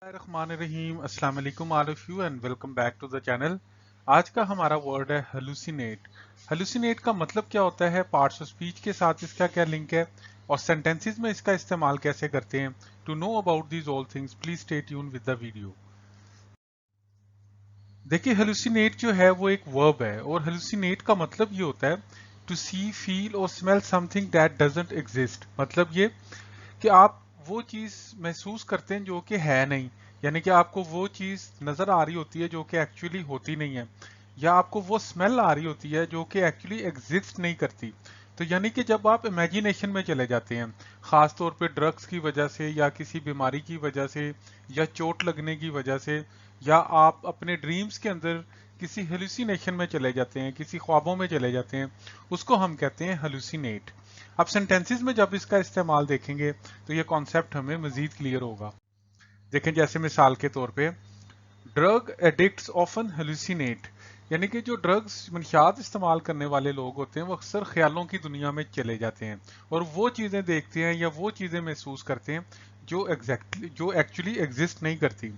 बिस्मिल्लाहिर्रहमानिर्रहीम। अस्सलाम वालेकुम all of you and welcome back to the channel. आज का हमारा वर्ड है हेलुसिनेट। हेलुसिनेट का मतलब क्या होता है, पार्ट्स ऑफ स्पीच के साथ इसका क्या लिंक है और सेंटेंसेस में इसका इस्तेमाल कैसे करते हैं। To know about these all things please stay tune with the video. देखिए, हेलुसिनेट जो है वो एक वर्ब है और हेलुसिनेट का मतलब ये होता है टू सी, फील और smell something that doesn't exist. मतलब ये कि आप वो चीज महसूस करते हैं जो कि है नहीं, यानी कि आपको वो चीज नजर आ रही होती है जो कि एक्चुअली होती नहीं है, या आपको वो स्मेल आ रही होती है जो कि एक्चुअली एग्जिस्ट नहीं करती। तो यानी कि जब आप इमेजिनेशन में चले जाते हैं, खास तौर पे ड्रग्स की वजह से या किसी बीमारी की वजह से या चोट लगने की वजह से, या आप अपने ड्रीम्स के अंदर किसी हेलुसिनेशन में चले जाते हैं, किसी ख्वाबों में चले जाते हैं, उसको हम कहते हैं हेलुसिनेट। अब सेंटेंसेस में जब इसका इस्तेमाल देखेंगे तो ये कॉन्सेप्ट हमें मजीद क्लियर होगा। देखें, जैसे मिसाल के तौर पे ड्रग एडिक्ट्स ऑफन हेलुसिनेट, यानी कि जो ड्रग्स मंशियात इस्तेमाल करने वाले लोग होते हैं वो अक्सर ख्यालों की दुनिया में चले जाते हैं और वो चीज़ें देखते हैं या वो चीज़ें महसूस करते हैं जो एक्चुअली एग्जिस्ट नहीं करती।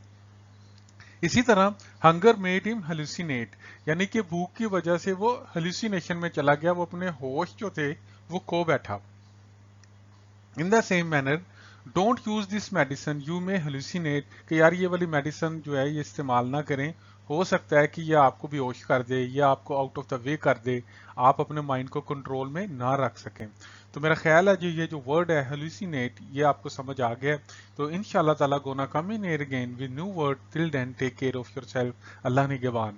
इसी तरह हंगर मेड हिम हेलुसिनेट, यानी कि भूख की वजह से वो हेलुसिनेशन में चला गया, वो अपने होश जो थे वो खो बैठा। In the same manner don't use this medicine you may hallucinate, कि यार ये वाली मेडिसिन जो है ये इस्तेमाल ना करें, हो सकता है कि ये आपको बेहोश कर दे या आपको आउट ऑफ द वे कर दे, आप अपने माइंड को कंट्रोल में ना रख सकें। तो मेरा ख्याल है जी ये जो वर्ड है हेलुसिनेट ये आपको समझ आ गया है। तो इंशाल्लाह ताला gonna come in air again with new word. Till then take care of yourself. Allah निगहबान।